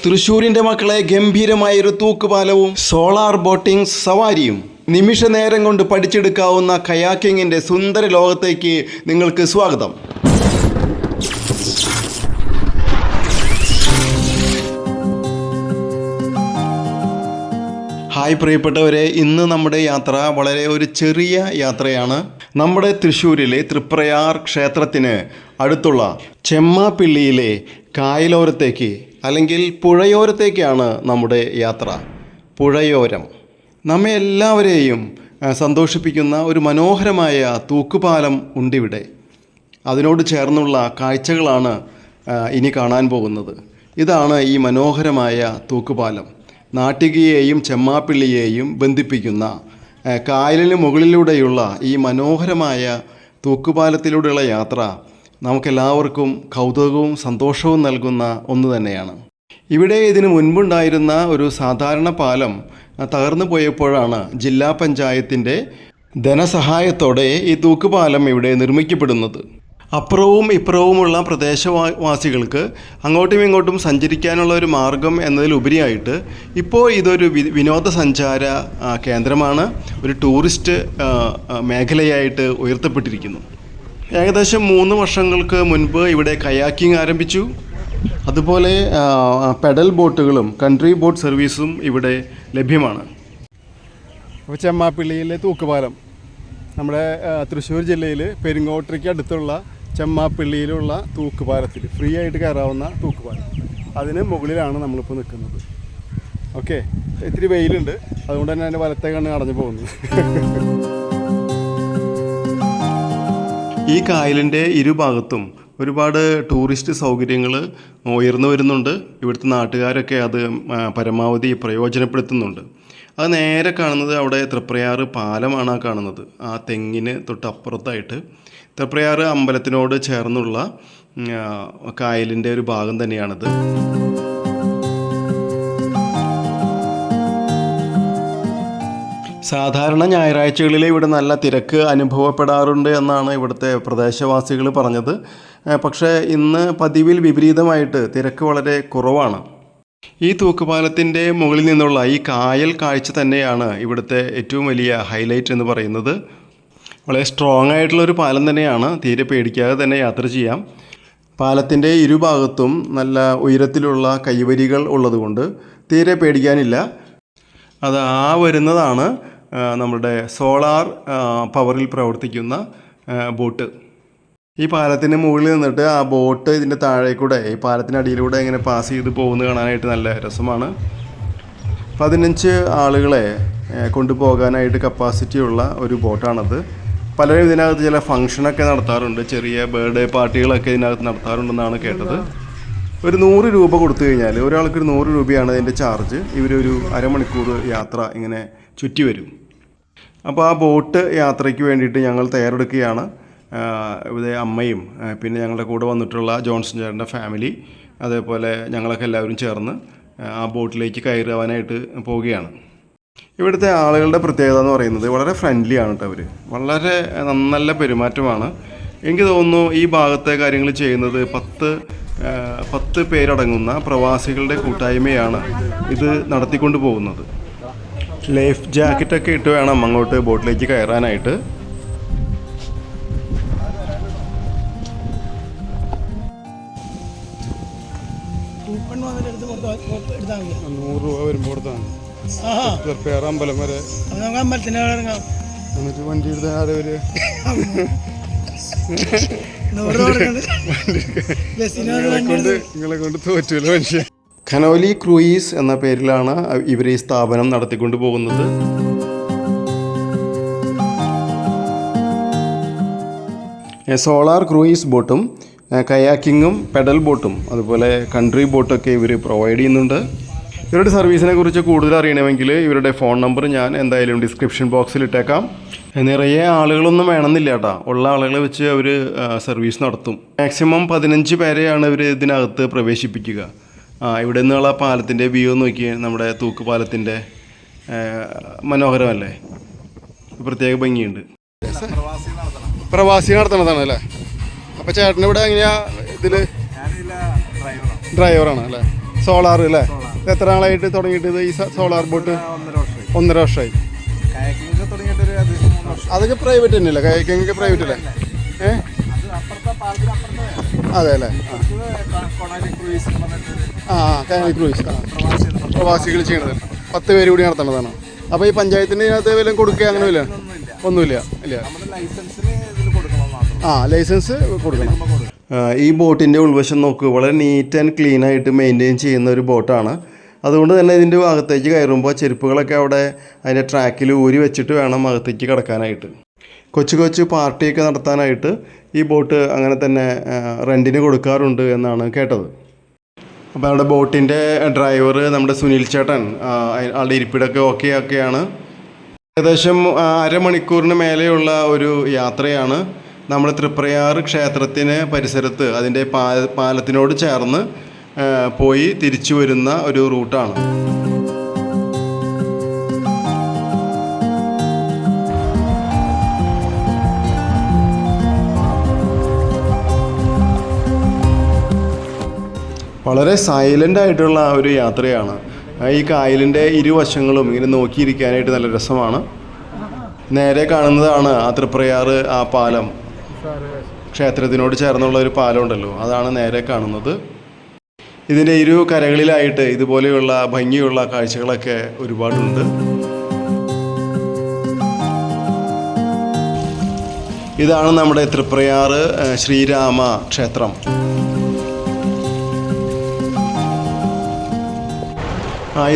തൃശ്ശൂരിൻ്റെ മക്കളെ ഗംഭീരമായൊരു തൂക്കുപാലവും solar boating സവാരിയും നിമിഷ നേരം കൊണ്ട് പഠിച്ചെടുക്കാവുന്ന കയാക്കിങ്ങിൻ്റെ സുന്ദര ലോകത്തേക്ക് നിങ്ങൾക്ക് സ്വാഗതം. ഹായ് പ്രിയപ്പെട്ടവരെ, ഇന്ന് നമ്മുടെ യാത്ര വളരെ ഒരു ചെറിയ യാത്രയാണ്. നമ്മുടെ തൃശ്ശൂരിലെ തൃപ്രയാർ ക്ഷേത്രത്തിന് അടുത്തുള്ള ചെമ്മാപ്പിള്ളിയിലെ കായലോരത്തേക്ക് അല്ലെങ്കിൽ പുഴയോരത്തേക്കാണ് നമ്മുടെ യാത്ര. പുഴയോരം നമ്മെ എല്ലാവരെയും സന്തോഷിപ്പിക്കുന്ന ഒരു മനോഹരമായ തൂക്കുപാലം ഉണ്ടിവിടെ. അതിനോട് ചേർന്നുള്ള കാഴ്ചകളാണ് ഇനി കാണാൻ പോകുന്നത്. ഇതാണ് ഈ മനോഹരമായ തൂക്കുപാലം. നാട്ടികയെയും ചെമ്മാപ്പിള്ളിയെയും ബന്ധിപ്പിക്കുന്ന കായലിന് മുകളിലൂടെയുള്ള ഈ മനോഹരമായ തൂക്കുപാലത്തിലൂടെയുള്ള യാത്ര നമുക്കെല്ലാവർക്കും കൗതുകവും സന്തോഷവും നൽകുന്ന ഒന്ന് തന്നെയാണ്. ഇവിടെ ഇതിനു മുൻപുണ്ടായിരുന്ന ഒരു സാധാരണ പാലം തകർന്നു പോയപ്പോഴാണ് ജില്ലാ പഞ്ചായത്തിൻ്റെ ധനസഹായത്തോടെ ഈ തൂക്കുപാലം ഇവിടെ നിർമ്മിക്കപ്പെടുന്നത്. അപ്പുറവും ഇപ്പുറവുമുള്ള പ്രദേശവാസികൾക്ക് അങ്ങോട്ടും ഇങ്ങോട്ടും സഞ്ചരിക്കാനുള്ള ഒരു മാർഗം എന്നതിലുപരിയായിട്ട് ഇപ്പോൾ ഇതൊരു വിനോദസഞ്ചാര കേന്ദ്രമാണ്, ഒരു ടൂറിസ്റ്റ് മേഖലയായിട്ട് ഉയർത്തപ്പെട്ടിരിക്കുന്നു. ഏകദേശം 3 വർഷങ്ങൾക്ക് മുൻപ് ഇവിടെ കയാക്കിംഗ് ആരംഭിച്ചു. അതുപോലെ പെഡൽ ബോട്ടുകളും കൺട്രി ബോട്ട് സർവീസും ഇവിടെ ലഭ്യമാണ്. അപ്പോൾ ചെമ്മാപ്പിള്ളിയിലെ തൂക്കുപാലം നമ്മുടെ തൃശ്ശൂർ ജില്ലയിൽ പെരിങ്ങോട്ടരയ്ക്ക് അടുത്തുള്ള ചെമ്മാപ്പിള്ളിയിലുള്ള തൂക്കുപാലത്തിൽ ഫ്രീ ആയിട്ട് കയറാവുന്ന തൂക്കുപാലം, അതിന് മുകളിലാണ് നമ്മളിപ്പോൾ നിൽക്കുന്നത്. ഓക്കെ, ഇത്തിരി വെയിലുണ്ട്, അതുകൊണ്ട് തന്നെ അതിൻ്റെ വലത്തെ കണ്ണ് അടഞ്ഞു പോകുന്നത്. ഈ കായലിൻ്റെ ഇരുഭാഗത്തും ഒരുപാട് ടൂറിസ്റ്റ് സൗകര്യങ്ങൾ ഉയർന്നു വരുന്നുണ്ട്. ഇവിടുത്തെ നാട്ടുകാരൊക്കെ അത് പരമാവധി പ്രയോജനപ്പെടുത്തുന്നുണ്ട്. അത് നേരെ കാണുന്നത് അവിടെ തൃപ്രയാർ പാലമാണ് കാണുന്നത്. ആ തെങ്ങിന് തൊട്ടപ്പുറത്തായിട്ട് തൃപ്രയാർ അമ്പലത്തിനോട് ചേർന്നുള്ള കായലിൻ്റെ ഒരു ഭാഗം തന്നെയാണിത്. സാധാരണ ഞായറാഴ്ചകളിൽ ഇവിടെ നല്ല തിരക്ക് അനുഭവപ്പെടാറുണ്ട് എന്നാണ് ഇവിടുത്തെ പ്രദേശവാസികൾ പറഞ്ഞത്. പക്ഷേ ഇന്ന് പതിവിൽ വിപരീതമായിട്ട് തിരക്ക് വളരെ കുറവാണ്. ഈ തൂക്കുപാലത്തിൻ്റെ മുകളിൽ നിന്നുള്ള ഈ കായൽ കാഴ്ച തന്നെയാണ് ഇവിടുത്തെ ഏറ്റവും വലിയ ഹൈലൈറ്റ് എന്ന് പറയുന്നത്. വളരെ സ്ട്രോങ് ആയിട്ടുള്ളൊരു പാലം തന്നെയാണ്, തീരെ പേടിക്കാതെ തന്നെ യാത്ര ചെയ്യാം. പാലത്തിൻ്റെ ഇരുഭാഗത്തും നല്ല ഉയരത്തിലുള്ള കൈവരികൾ ഉള്ളതുകൊണ്ട് തീരെ പേടിക്കാനില്ല. അത് വരുന്നതാണ് നമ്മുടെ സോളാർ പവറിൽ പ്രവർത്തിക്കുന്ന ബോട്ട്. ഈ പാലത്തിൻ്റെ മുകളിൽ നിന്നിട്ട് ആ ബോട്ട് ഇതിൻ്റെ താഴേക്കൂടെ ഈ പാലത്തിനടിയിലൂടെ ഇങ്ങനെ പാസ് ചെയ്ത് പോകുന്നത് കാണാനായിട്ട് നല്ല രസമാണ്. 15 ആളുകളെ കൊണ്ടുപോകാനായിട്ട് കപ്പാസിറ്റി ഉള്ള ഒരു ബോട്ടാണത്. പലരും ഇതിനകത്ത് ചില ഫങ്ഷനൊക്കെ നടത്താറുണ്ട്, ചെറിയ ബർത്ത്ഡേ പാർട്ടികളൊക്കെ ഇതിനകത്ത് നടത്താറുണ്ടെന്നാണ് കേട്ടത്. ഒരു 100 രൂപ കൊടുത്തു കഴിഞ്ഞാൽ ഒരാൾക്കൊരു 100 രൂപയാണ് അതിൻ്റെ ചാർജ്. ഇവരൊരു അരമണിക്കൂർ യാത്ര ഇങ്ങനെ ചുറ്റി വരും. അപ്പോൾ ആ ബോട്ട് യാത്രയ്ക്ക് വേണ്ടിയിട്ട് ഞങ്ങൾ തയ്യാറെടുക്കുകയാണ്. ഇവിടെ അമ്മയും പിന്നെ ഞങ്ങളുടെ കൂടെ വന്നിട്ടുള്ള ജോൺസൺ ചേട്ടൻ്റെ ഫാമിലി, അതേപോലെ ഞങ്ങളൊക്കെ എല്ലാവരും ചേർന്ന് ആ ബോട്ടിലേക്ക് കയറുവാനായിട്ട് പോവുകയാണ്. ഇവിടുത്തെ ആളുകളുടെ പ്രത്യേകത എന്ന് പറയുന്നത് വളരെ ഫ്രണ്ട്ലി ആണ് കേട്ടോ. അവർ വളരെ നല്ല പെരുമാറ്റമാണ്. എനിക്ക് തോന്നുന്നു ഈ ഭാഗത്തെ കാര്യങ്ങൾ ചെയ്യുന്നത് 10 പേരടങ്ങുന്ന പ്രവാസികളുടെ കൂട്ടായ്മയാണ് ഇത് നടത്തിക്കൊണ്ട് പോകുന്നത്. ലൈഫ് ജാക്കറ്റൊക്കെ ഇട്ട് വേണം അങ്ങോട്ട് ബോട്ടിലേക്ക് കയറാനായിട്ട്. അമ്പലം വരെ എന്നിട്ട് വണ്ടി എടുത്ത് ആരെ നിങ്ങളെ കൊണ്ട് തോറ്റല്ലോ മനുഷ്യ. ഖനോലി ക്രൂയിസ് എന്ന പേരിലാണ് ഇവർ ഈ സ്ഥാപനം നടത്തിക്കൊണ്ട് പോകുന്നത്. സോളാർ ക്രൂയിസ് ബോട്ടും കയാക്കിങ്ങും പെഡൽ ബോട്ടും അതുപോലെ കൺട്രി ബോട്ടൊക്കെ ഇവർ പ്രൊവൈഡ് ചെയ്യുന്നുണ്ട്. ഇവരുടെ സർവീസിനെ കുറിച്ച് കൂടുതൽ അറിയണമെങ്കിൽ ഇവരുടെ ഫോൺ നമ്പർ ഞാൻ എന്തായാലും ഡിസ്ക്രിപ്ഷൻ ബോക്സിൽ ഇട്ടേക്കാം. നിറയെ ആളുകളൊന്നും വേണമെന്നില്ല കേട്ടോ, ഉള്ള ആളുകളെ വെച്ച് അവർ സർവീസ് നടത്തും. മാക്സിമം 15 പേരെയാണ് ഇവർ ഇതിനകത്ത് പ്രവേശിപ്പിക്കുക. ഇവിടെ നിന്നുള്ള പാലത്തിൻ്റെ വ്യൂ നോക്കി, നമ്മുടെ തൂക്കുപാലത്തിൻ്റെ മനോഹരമല്ലേ, പ്രത്യേക ഭംഗിയുണ്ട്. പ്രവാസി നടത്തണതാണ് അല്ലേ? അപ്പോൾ ചേട്ടൻ ഇവിടെ എങ്ങനെയാ ഇതിൽ ഡ്രൈവറാണ് അല്ലേ? സോളാർ അല്ലേ? എത്ര നാളായിട്ട് തുടങ്ങിയിട്ട് ഇത് ഈ സോളാർ ബോട്ട്? 1.5 വർഷമായി. അതൊക്കെ പ്രൈവറ്റ് തന്നെയല്ലേ? കയാക്കിംഗ് പ്രൈവറ്റ് അല്ലേ? അതെ അല്ലേ? കയാക്കി ക്രൂയിസ് പ്രവാസികൾ ചെയ്യണത് 10 പേര് കൂടി നടത്തണതാണ്. അപ്പോൾ ഈ പഞ്ചായത്തിൻ്റെ ഇതിനകത്ത് വല്ലതും കൊടുക്കുക അങ്ങനെ വല്ല ഒന്നുമില്ല? ഇല്ല. ലൈസൻസ് കൊടുക്കണം. ഈ ബോട്ടിൻ്റെ ഉൾവശം നോക്കൂ, വളരെ നീറ്റ് ആൻഡ് ക്ലീൻ ആയിട്ട് മെയിൻറ്റെയിൻ ചെയ്യുന്ന ഒരു ബോട്ടാണ്. അതുകൊണ്ട് തന്നെ ഇതിൻ്റെ അകത്തേക്ക് കയറുമ്പോൾ ചെരുപ്പുകളൊക്കെ അവിടെ അതിൻ്റെ ട്രാക്കിൽ ഊരി വെച്ചിട്ട് വേണം അകത്തേക്ക് കിടക്കാനായിട്ട്. കൊച്ചു പാർട്ടിയൊക്കെ നടത്താനായിട്ട് ഈ ബോട്ട് അങ്ങനെ തന്നെ റെൻറ്റിന് കൊടുക്കാറുണ്ട് എന്നാണ് കേട്ടത്. അപ്പോൾ അവിടെ ബോട്ടിൻ്റെ ഡ്രൈവർ നമ്മുടെ സുനിൽ ചേട്ടൻ, ആളുടെ ഇരിപ്പിടമൊക്കെ ഒക്കെയാണ്. ഏകദേശം 1/2 മണിക്കൂറിന് മേലെയുള്ള ഒരു യാത്രയാണ്. നമ്മൾ തൃപ്രയാർ ക്ഷേത്രത്തിന് പരിസരത്ത് അതിൻ്റെ പാലത്തിനോട് ചേർന്ന് പോയി തിരിച്ചു വരുന്ന ഒരു റൂട്ടാണ്. വളരെ സൈലൻ്റ് ആയിട്ടുള്ള ഒരു യാത്രയാണ്. ഈ കായലിൻ്റെ ഇരുവശങ്ങളും ഇങ്ങനെ നോക്കിയിരിക്കാനായിട്ട് നല്ല രസമാണ്. നേരെ കാണുന്നതാണ് ആ തൃപ്രയാർ ആ പാലം, ക്ഷേത്രത്തിനോട് ചേർന്നുള്ള ഒരു പാലം ഉണ്ടല്ലോ, അതാണ് നേരെ കാണുന്നത്. ഇതിൻ്റെ ഇരു കരകളിലായിട്ട് ഇതുപോലെയുള്ള ഭംഗിയുള്ള കാഴ്ചകളൊക്കെ ഒരുപാടുണ്ട്. ഇതാണ് നമ്മുടെ തൃപ്രയാർ ശ്രീരാമ ക്ഷേത്രം.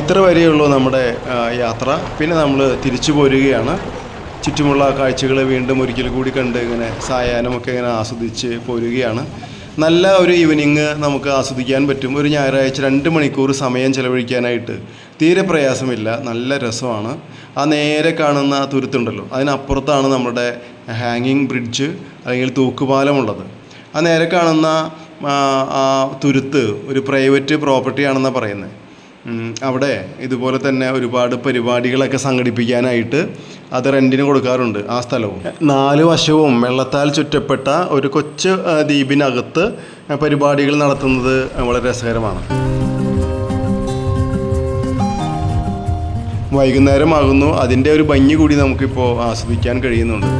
ഇത്ര വരെയുള്ളൂ നമ്മുടെ യാത്ര. പിന്നെ നമ്മൾ തിരിച്ചു പോരുകയാണ്. ചുറ്റുമുള്ള കാഴ്ചകൾ വീണ്ടും ഒരിക്കൽ കൂടി കണ്ട് ഇങ്ങനെ സായാഹ്നമൊക്കെ ഇങ്ങനെ ആസ്വദിച്ച് പോരുകയാണ്. നല്ല ഒരു ഈവനിങ് നമുക്ക് ആസ്വദിക്കാൻ പറ്റും. ഒരു ഞായറാഴ്ച 2 മണിക്കൂർ സമയം ചിലവഴിക്കാനായിട്ട് തീരെ പ്രയാസമില്ല, നല്ല രസമാണ്. ആ നേരെ കാണുന്ന തുരുത്തുണ്ടല്ലോ, അതിനപ്പുറത്താണ് നമ്മുടെ ഹാങ്ങിങ് ബ്രിഡ്ജ് അല്ലെങ്കിൽ തൂക്കുപാലമുള്ളത്. ആ നേരെ കാണുന്ന ആ തുരുത്ത് ഒരു പ്രൈവറ്റ് പ്രോപ്പർട്ടിയാണെന്നാണ് പറയുന്നത്. അവിടെ ഇതുപോലെ തന്നെ ഒരുപാട് പരിപാടികളൊക്കെ സംഘടിപ്പിക്കാനായിട്ട് അത് റെൻറ്റിന് കൊടുക്കാറുണ്ട് ആ സ്ഥലവും. 4 വശവും വെള്ളത്താൽ ചുറ്റപ്പെട്ട ഒരു കൊച്ചു ദ്വീപിനകത്ത് പരിപാടികൾ നടത്തുന്നത് വളരെ രസകരമാണ്. വൈകുന്നേരമാകുന്നു, അതിൻ്റെ ഒരു ഭംഗി കൂടി നമുക്കിപ്പോൾ ആസ്വദിക്കാൻ കഴിയുന്നുണ്ട്.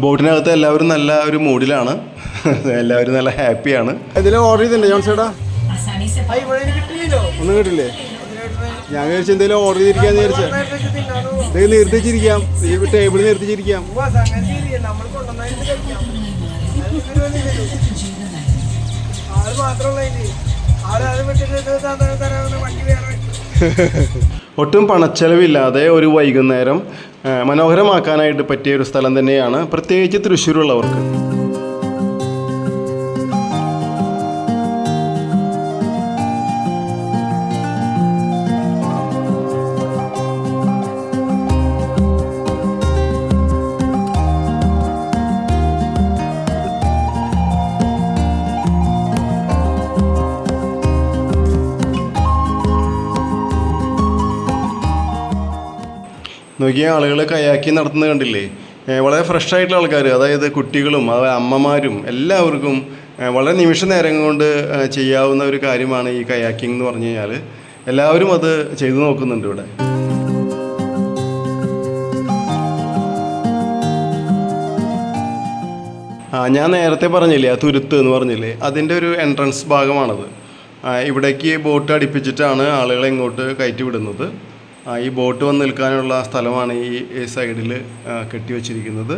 ബോട്ടിനകത്ത് എല്ലാവരും നല്ല ഒരു മൂഡിലാണ്, എല്ലാവരും നല്ല ഹാപ്പിയാണ്. ഇതിൽ ഓർഡർ ചെയ്തില്ലേ ജോൺ ചേട്ടാ? ഒന്നും കിട്ടില്ലേ? ഞാൻ വിചാരിച്ചു എന്തെങ്കിലും ഓർഡർ ചെയ്തിരിക്കാന്ന് വിചാരിച്ച. എന്തെങ്കിലും നിർത്തിച്ചിരിക്കാം, ടേബിളിൽ നിർത്തിച്ചിരിക്കാം. ഒട്ടും പണച്ചെലവില്ലാതെ ഒരു വൈകുന്നേരം മനോഹരമാക്കാനായിട്ട് പറ്റിയ ഒരു സ്ഥലം തന്നെയാണ്, പ്രത്യേകിച്ച് തൃശ്ശൂരുള്ളവർക്ക്. നോക്കിയ ആളുകൾ കയാക്കി നടത്തുന്നത് കണ്ടില്ലേ? വളരെ ഫ്രഷ് ആയിട്ടുള്ള ആൾക്കാർ, അതായത് കുട്ടികളും അമ്മമാരും എല്ലാവർക്കും വളരെ നിമിഷ നേരം കൊണ്ട് ചെയ്യാവുന്ന ഒരു കാര്യമാണ് ഈ കയാക്കിംഗ് എന്ന് പറഞ്ഞു കഴിഞ്ഞാൽ. എല്ലാവരും അത് ചെയ്തു നോക്കുന്നുണ്ട് ഇവിടെ. ഞാൻ നേരത്തെ പറഞ്ഞില്ലേ ആ തുരുത്ത് എന്ന് പറഞ്ഞില്ലേ, അതിൻ്റെ ഒരു എൻട്രൻസ് ഭാഗമാണത്. ഇവിടേക്ക് ബോട്ട് അടുപ്പിച്ചിട്ടാണ് ആളുകളെ ഇങ്ങോട്ട് കയറ്റി വിടുന്നത്. ഈ ബോട്ട് വന്ന് നിൽക്കാനുള്ള സ്ഥലമാണ് ഈ സൈഡിൽ കെട്ടിവെച്ചിരിക്കുന്നത്.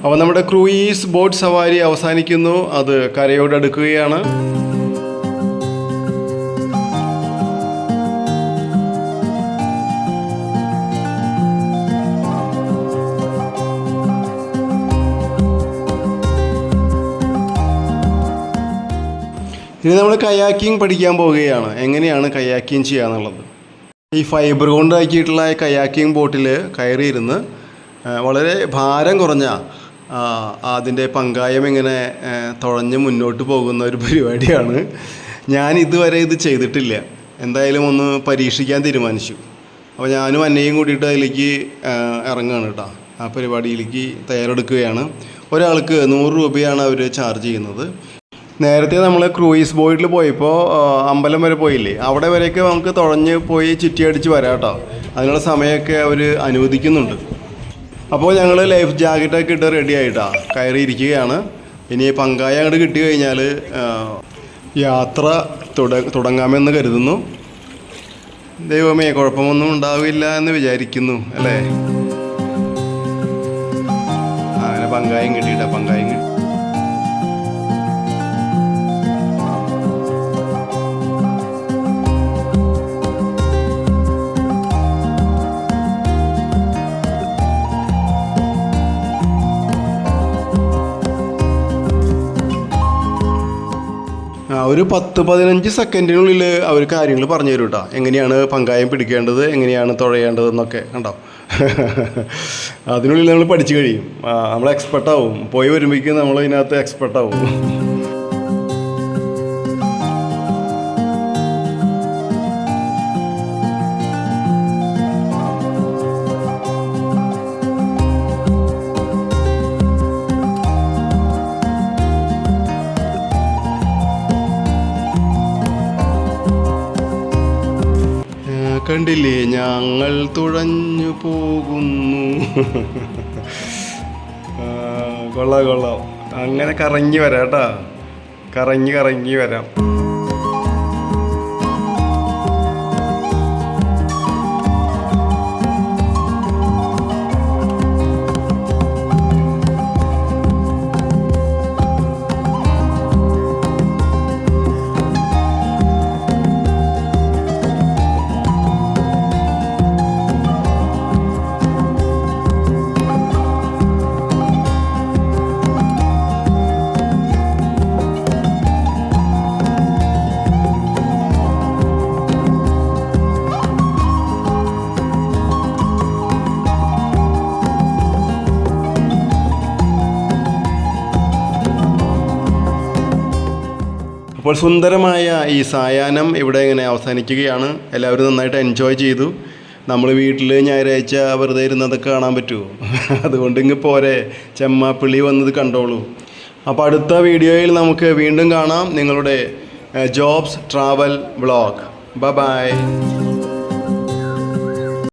അപ്പോൾ നമ്മുടെ ക്രൂയിസ് ബോട്ട് സവാരി അവസാനിക്കുന്നു, അത് കരയോടടുക്കുകയാണ്. ഇനി നമ്മൾ കയാക്കിംഗ് പഠിക്കാൻ പോവുകയാണ്. എങ്ങനെയാണ് കയാക്കിംഗ് ചെയ്യുക എന്നുള്ളത്. ഈ ഫൈബർ കൊണ്ടാക്കിയിട്ടുള്ള കയാക്കിംഗ് ബോട്ടിൽ കയറിയിരുന്ന് വളരെ ഭാരം കുറഞ്ഞ അതിൻ്റെ പങ്കായം ഇങ്ങനെ തുഴഞ്ഞ് മുന്നോട്ട് പോകുന്ന ഒരു പരിപാടിയാണ്. ഞാൻ ഇതുവരെ ഇത് ചെയ്തിട്ടില്ല. എന്തായാലും ഒന്ന് പരീക്ഷിക്കാൻ തീരുമാനിച്ചു. അപ്പോൾ ഞാനും അന്നയും കൂടിയിട്ട് അതിലേക്ക് ഇറങ്ങുകയാണ് കേട്ടോ. ആ പരിപാടിയിലേക്ക് തയ്യാറെടുക്കുകയാണ്. ഒരാൾക്ക് 100 രൂപയാണ് അവർ ചാർജ് ചെയ്യുന്നത്. നേരത്തെ നമ്മൾ ക്രൂയിസ് ബോട്ടിൽ പോയപ്പോൾ അമ്പലം വരെ പോയില്ലേ, അവിടെ വരെയൊക്കെ നമുക്ക് തുഴഞ്ഞ് പോയി ചുറ്റിയടിച്ച് വരാം കേട്ടോ. അതിനുള്ള സമയമൊക്കെ അവർ അനുവദിക്കുന്നുണ്ട്. അപ്പോൾ ഞങ്ങൾ ലൈഫ് ജാക്കറ്റൊക്കെ ഇട്ട് റെഡി ആയിട്ടാണ് കയറിയിരിക്കുകയാണ്. ഇനി പങ്കായ അങ്ങോട്ട് കിട്ടി കഴിഞ്ഞാൽ യാത്ര തുടങ്ങാമെന്ന് കരുതുന്നു. ദൈവമേ, കുഴപ്പമൊന്നും ഉണ്ടാവില്ല എന്ന് വിചാരിക്കുന്നു അല്ലേ. അങ്ങനെ പങ്കായം കിട്ടിയിട്ടാ, പങ്കായം കിട്ടി. ഒരു 10-15 സെക്കൻഡിനുള്ളിൽ അവർ കാര്യങ്ങൾ പറഞ്ഞു തരും കേട്ടോ. എങ്ങനെയാണ് പങ്കായം പിടിക്കേണ്ടത്, എങ്ങനെയാണ് തുഴയേണ്ടതെന്നൊക്കെ കണ്ടോ. അതിനുള്ളിൽ നമ്മൾ പഠിച്ചു കഴിയും. നമ്മൾ എക്സ്പെർട്ടാവും. പോയി വരുമ്പോഴേക്കും നമ്മൾ ഇതിനകത്ത് എക്സ്പെർട്ടാവും. കണ്ടില്ലേ, ഞങ്ങൾ തുഴഞ്ഞു പോകുന്നു. കൊള്ളാം കൊള്ളാം. അങ്ങനെ കറങ്ങി വരാം കേട്ടാ, കറങ്ങി വരാം. അപ്പോൾ സുന്ദരമായ ഈ സായാഹ്നം ഇവിടെ ഇങ്ങനെ അവസാനിക്കുകയാണ്. എല്ലാവരും നന്നായിട്ട് എൻജോയ് ചെയ്തു. നമ്മൾ വീട്ടിൽ ഞായറാഴ്ച വെറുതെ ഇരുന്നതൊക്കെ കാണാൻ പറ്റുമോ? അതുകൊണ്ട് ഇങ്ങ് പോരെ, ചെമ്മാപ്പിള്ളി വന്നത് കണ്ടോളൂ. അപ്പോൾ അടുത്ത വീഡിയോയിൽ നമുക്ക് വീണ്ടും കാണാം. നിങ്ങളുടെ ജോബ്സ് ട്രാവൽ വ്ളോഗ്. ബൈ.